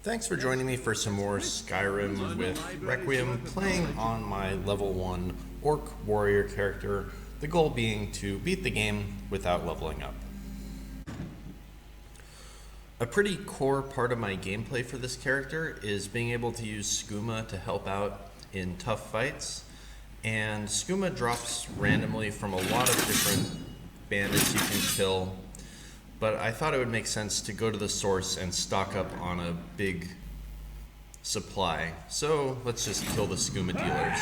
Thanks for joining me for some more Skyrim with Requiem, playing on my level 1 Orc Warrior character, the goal being to beat the game without leveling up. A pretty core part of my gameplay for this character is being able to use Skooma to help out in tough fights, and Skooma drops randomly from a lot of different bandits you can kill. But I thought it would make sense to go to the source and stock up on a big supply. So let's just kill the Skooma dealers.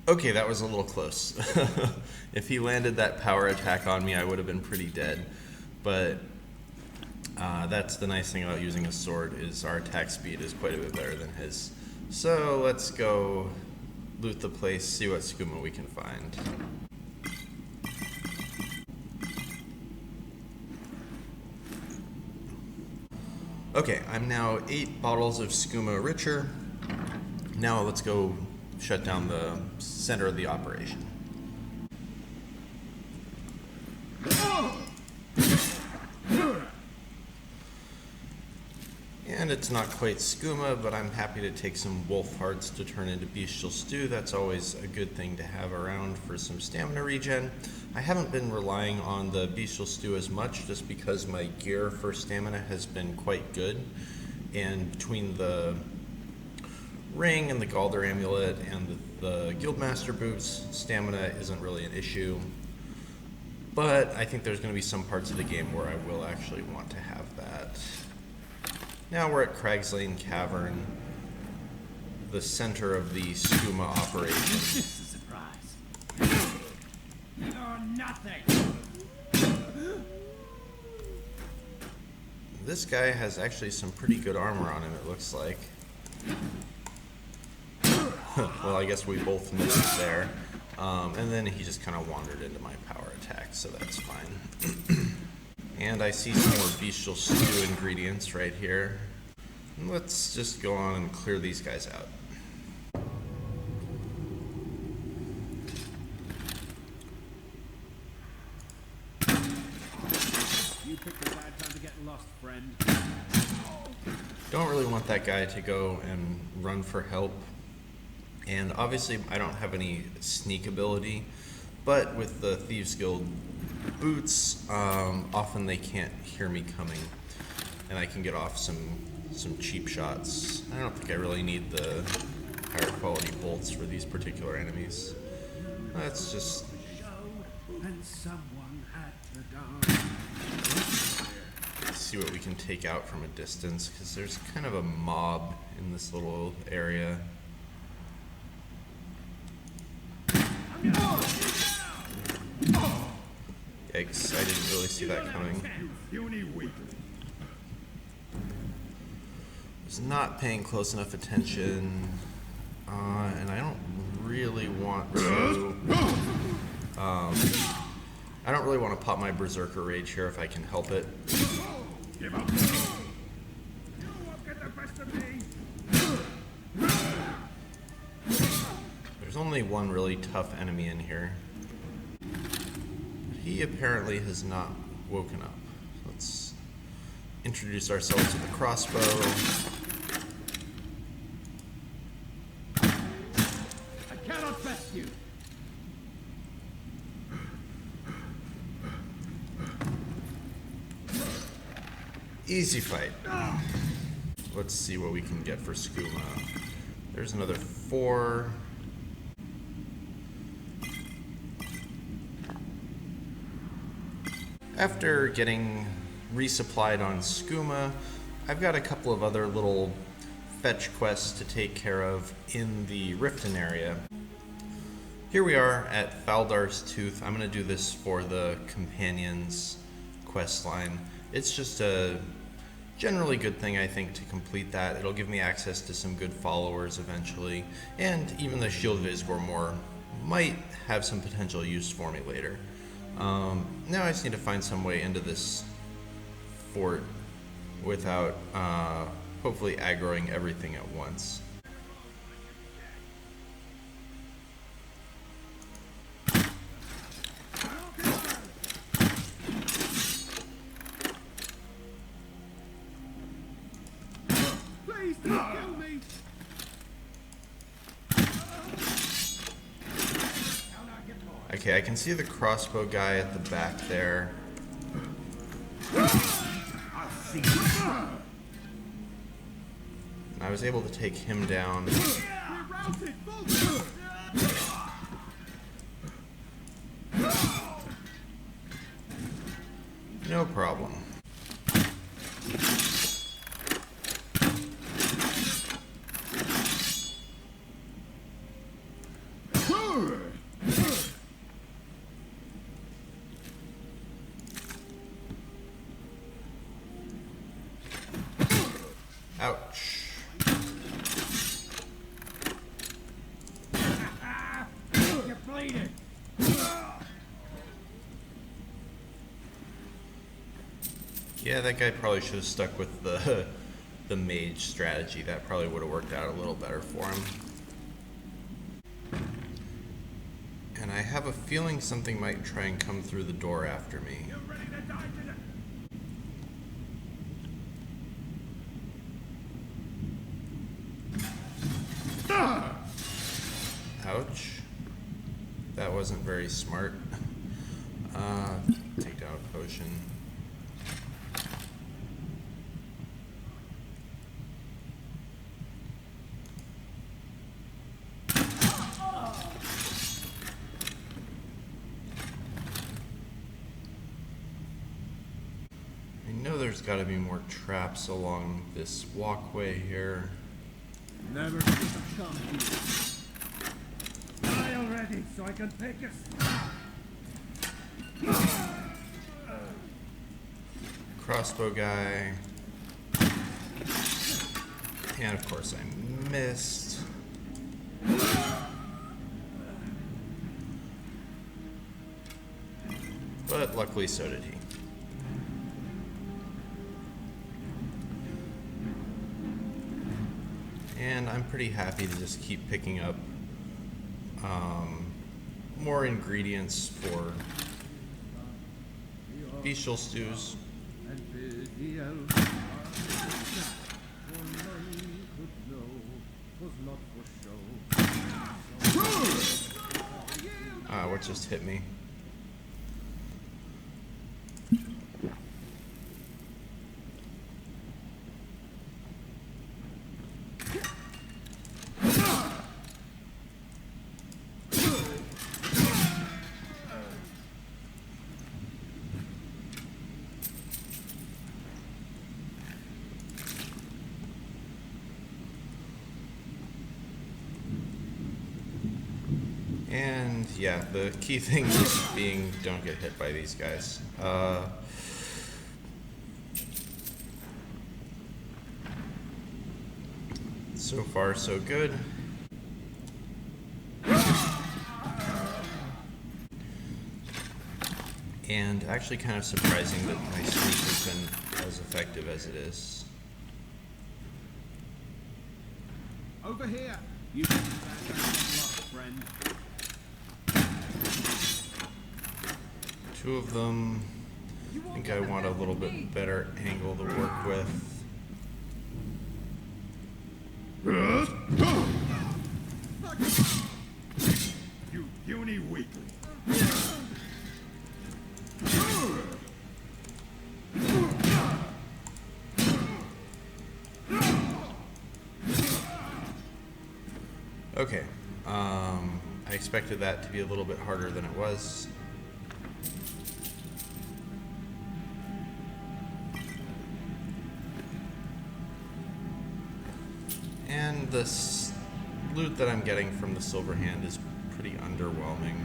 Okay, that was a little close. If he landed that power attack on me, I would have been pretty dead. But that's the nice thing about using a sword, is our attack speed is quite a bit better than his. So let's go loot the place, see what Skooma we can find. Okay, I'm now 8 bottles of Skooma richer. Now let's go shut down the center of the operation. And it's not quite Skooma, but I'm happy to take some wolf hearts to turn into bestial stew. That's always a good thing to have around for some stamina regen. I haven't been relying on the bestial stew as much, just because my gear for stamina has been quite good. And between the ring and the Galder amulet and the Guildmaster boots, stamina isn't really an issue. But I think there's going to be some parts of the game where I will actually want to have that. Now we're at Cragslane Cavern, the center of the Skooma operation. This is a surprise. You're nothing. This guy has actually some pretty good armor on him, it looks like. Well, I guess we both missed there. And then he just kind of wandered into my power attack, so that's fine. And I see some more bestial stew ingredients right here. Let's just go on and clear these guys out. You picked a bad time to get lost, friend. Don't really want that guy to go and run for help. And obviously I don't have any sneak ability, but with the Thieves Guild boots, often they can't hear me coming, and I can get off some cheap shots. I don't think I really need the higher quality bolts for these particular enemies. Let's just And someone had to die. see what we can take out from a distance, because there's kind of a mob in this little area. Yikes, I didn't really see that coming. Was not paying close enough attention, and I don't really want to I don't really want to pop my Berserker Rage here if I can help it. Give up. You won't get the best of me. There's only one really tough enemy in here. He apparently has not woken up. Let's introduce ourselves to the crossbow. I cannot best you. Easy fight. Let's see what we can get for Skooma. There's another 4. After getting resupplied on Skooma, I've got a couple of other little fetch quests to take care of in the Riften area. Here we are at Faldar's Tooth. I'm going to do this for the Companions quest line. It's just a generally good thing, I think, to complete that. It'll give me access to some good followers eventually, and even the Shield of Isgormor might have some potential use for me later. Now I just need to find some way into this fort without hopefully aggroing everything at once. Okay, I can see the crossbow guy at the back there. I was able to take him down. No problem. Ouch. You're bleeding. Yeah, that guy probably should have stuck with the mage strategy. That probably would have worked out a little better for him. And I have a feeling something might try and come through the door after me. You're ready to die today. Ouch. That wasn't very smart. Take down a potion. I know there's got to be more traps along this walkway here. Never should have come here. Die already, so I can pick us. Crossbow guy. And of course I missed. But luckily so did he. And I'm pretty happy to just keep picking up more ingredients for bestial stews. What just hit me? And yeah, the key thing is being don't get hit by these guys. So far, so good. And actually kind of surprising that my sneak has been as effective as it is. Over here. You can friend. Two of them. I think I want a little bit better angle to work with. You puny weakling. Okay. I expected that to be a little bit harder than it was. And the loot that I'm getting from the Silver Hand is pretty underwhelming.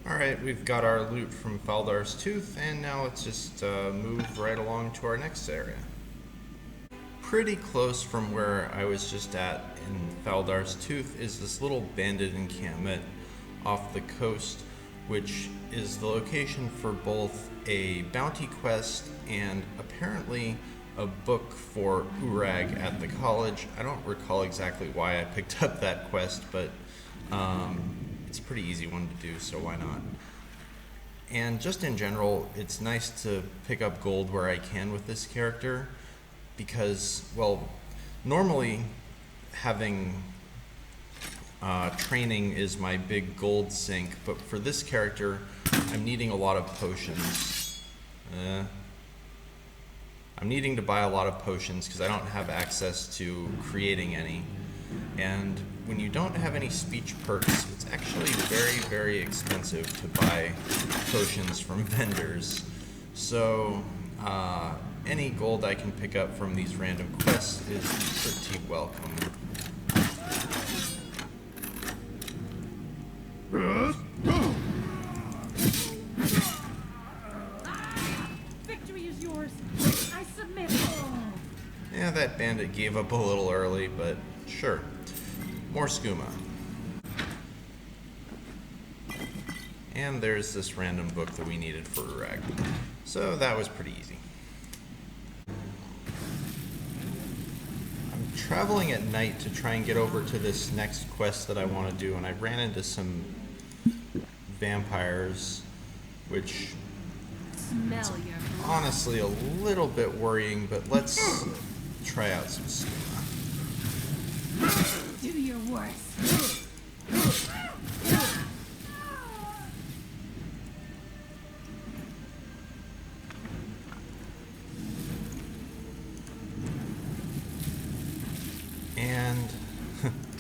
Alright, we've got our loot from Faldar's Tooth, and now let's just move right along to our next area. Pretty close from where I was just at in Faldar's Tooth is this little bandit encampment off the coast which is the location for both a bounty quest and apparently a book for Urag at the college. I don't recall exactly why I picked up that quest, but it's a pretty easy one to do, so why not? And just in general, it's nice to pick up gold where I can with this character because, well, normally having training is my big gold sink, but for this character, I'm needing a lot of potions. I'm needing to buy a lot of potions because I don't have access to creating any. And when you don't have any speech perks, it's actually very, very expensive to buy potions from vendors. So any gold I can pick up from these random quests is pretty welcome. Victory is yours. I submit. Yeah, that bandit gave up a little early, but sure. More skooma. And there's this random book that we needed for Urag. So that was pretty easy. I'm traveling at night to try and get over to this next quest that I want to do, and I ran into some vampires, which Smell your honestly a little bit worrying, but let's try out some skooma. do your worst. And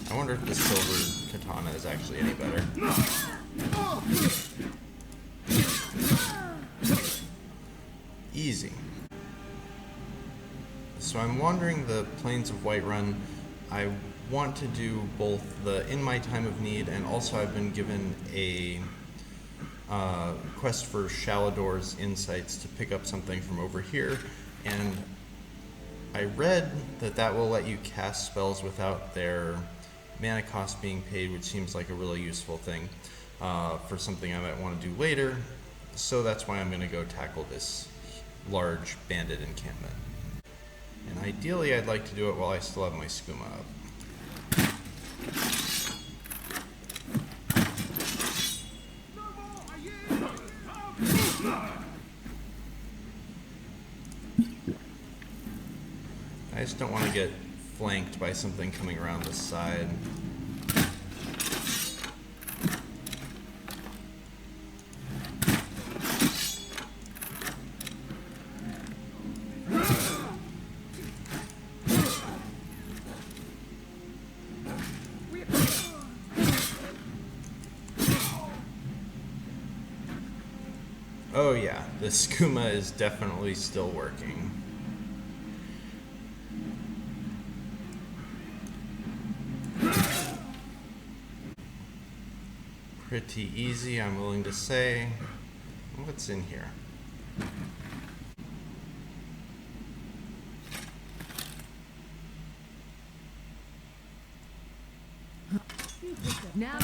I wonder if the silver katana is actually any better. Easy. So I'm wandering the plains of Whiterun. I want to do both the In My Time of Need, and also I've been given a quest for Shalidor's Insights to pick up something from over here, and I read that that will let you cast spells without their mana cost being paid, which seems like a really useful thing for something I might want to do later, so that's why I'm going to go tackle this large bandit encampment. And ideally I'd like to do it while I still have my skooma up. I just don't want to get flanked by something coming around the side. Oh yeah, the skooma is definitely still working. Pretty easy, I'm willing to say. What's in here? Now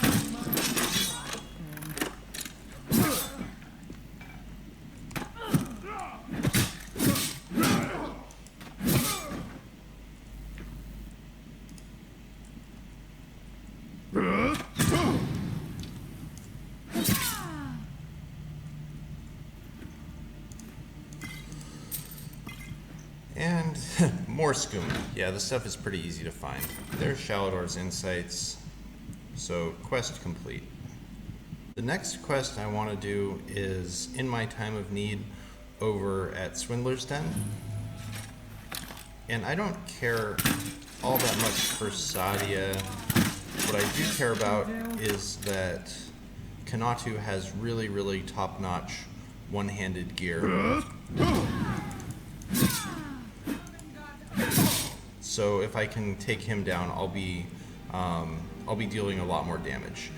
And more skooma. Yeah, this stuff is pretty easy to find. There's Shalidor's Insights. So, quest complete. The next quest I want to do is In My Time of Need over at Swindler's Den. And I don't care all that much for Sadia. What I do care about is that Kanatu has really, really top-notch one-handed gear. So if I can take him down, I'll be dealing a lot more damage.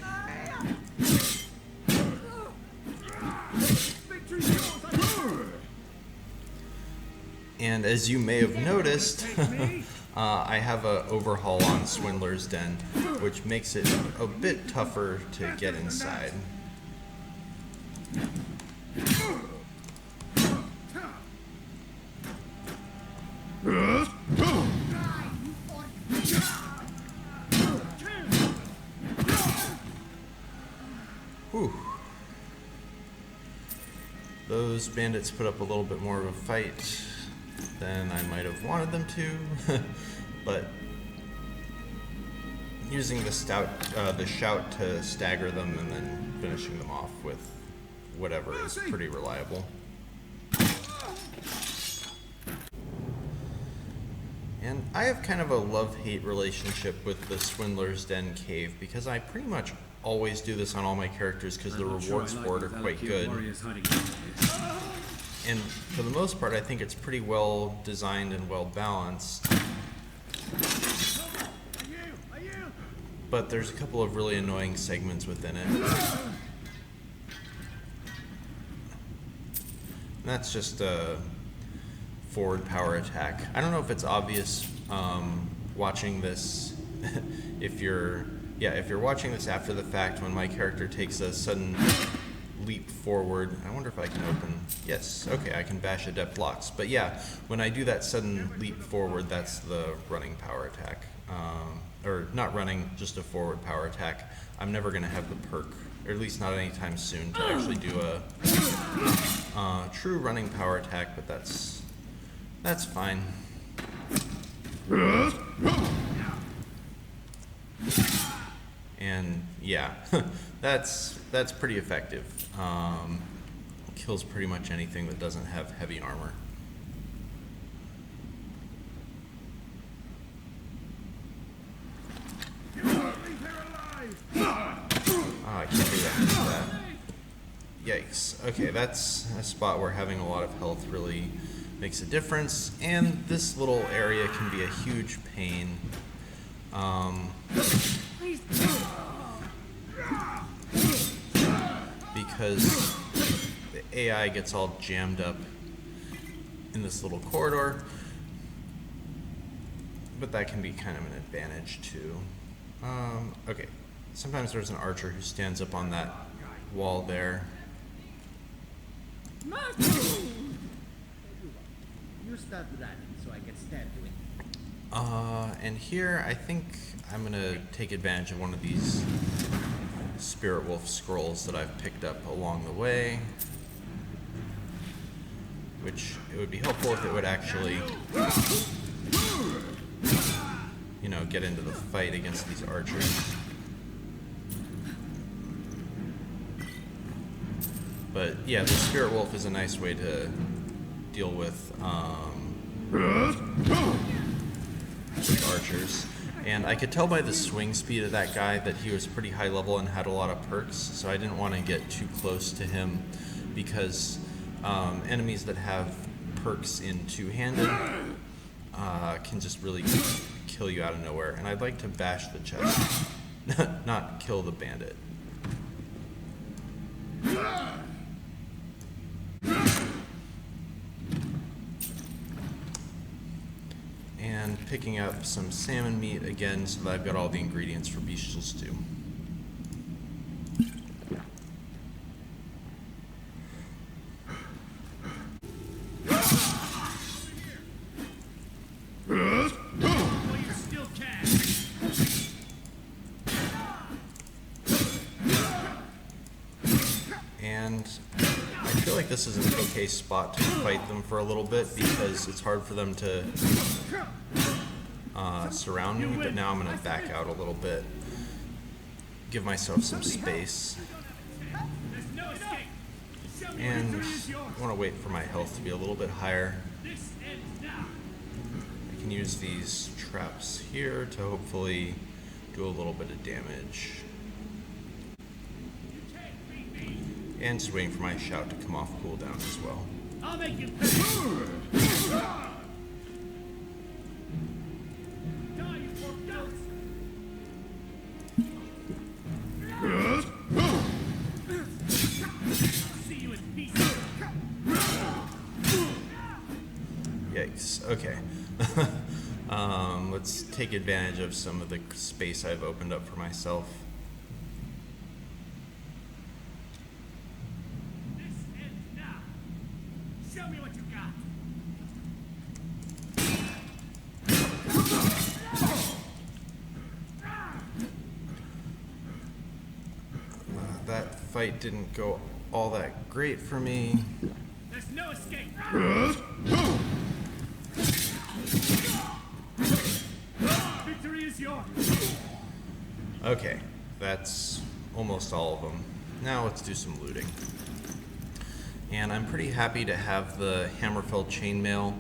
And as you may have noticed, I have an overhaul on Swindler's Den, which makes it a bit tougher to get inside. Those bandits put up a little bit more of a fight than I might have wanted them to, but using the shout to stagger them and then finishing them off with whatever is pretty reliable. And I have kind of a love-hate relationship with the Swindler's Den cave because I pretty much always do this on all my characters because the rewards for it are quite good. And for the most part, I think it's pretty well designed and well balanced. But there's a couple of really annoying segments within it. And that's just a forward power attack. I don't know if it's obvious watching this if you're watching this after the fact when my character takes a sudden leap forward. I wonder if I can open. Yes, okay, I can bash adept locks. But yeah, when I do that sudden leap forward, that's the running power attack. Or not running, just a forward power attack. I'm never going to have the perk, or at least not anytime soon, to actually do a true running power attack, but that's fine. And yeah, that's pretty effective. Kills pretty much anything that doesn't have heavy armor. I can't do that. Yikes. Okay, that's a spot where having a lot of health really makes a difference, and this little area can be a huge pain. Because the AI gets all jammed up in this little corridor, but that can be kind of an advantage too. Okay, sometimes there's an archer who stands up on that wall there. You start running so I can stab you. And here I think I'm gonna take advantage of one of these Spirit Wolf scrolls that I've picked up along the way, which it would be helpful if it would actually, you know, get into the fight against these archers. But yeah, the Spirit Wolf is a nice way to deal with archers. And I could tell by the swing speed of that guy that he was pretty high level and had a lot of perks, so I didn't want to get too close to him because enemies that have perks in two-handed can just really kill you out of nowhere. And I'd like to bash the chest, not kill the bandit. And picking up some salmon meat again so that I've got all the ingredients for bestial stew. And I feel like this is an okay spot to fight them for a little bit because it's hard for them to surround me, but now I'm going to back out a little bit, give myself some space, and I want to wait for my health to be a little bit higher. I can use these traps here to hopefully do a little bit of damage. And just waiting for my shout to come off cooldown as well. I'll make you Yikes. Okay. Let's take advantage of some of the space I've opened up for myself. show me what you got. That fight didn't go all that great for me. There's no escape. Victory is yours. Okay, that's almost all of them. Now let's do some looting. And I'm pretty happy to have the Hammerfell chainmail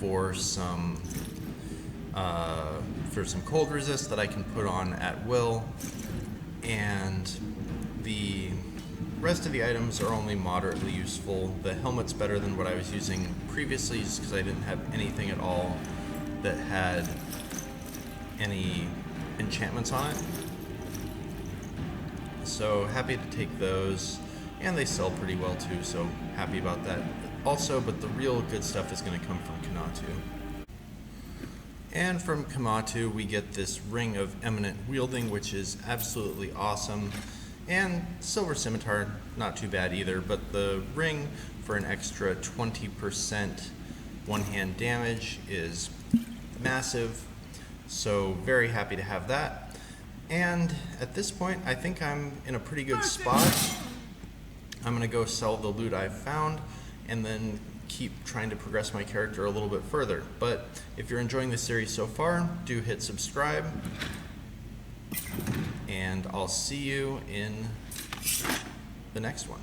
for some cold resist that I can put on at will, and the rest of the items are only moderately useful. The helmet's better than what I was using previously just because I didn't have anything at all that had any enchantments on it. So happy to take those, and they sell pretty well too, so happy about that also, but the real good stuff is going to come from Kanatu. And from Kamatu we get this Ring of Eminent Wielding, which is absolutely awesome, and Silver Scimitar, not too bad either, but the ring for an extra 20% one-hand damage is massive, so very happy to have that. And at this point I think I'm in a pretty good spot. I'm going to go sell the loot I've found and then keep trying to progress my character a little bit further. But if you're enjoying this series so far, do hit subscribe, and I'll see you in the next one.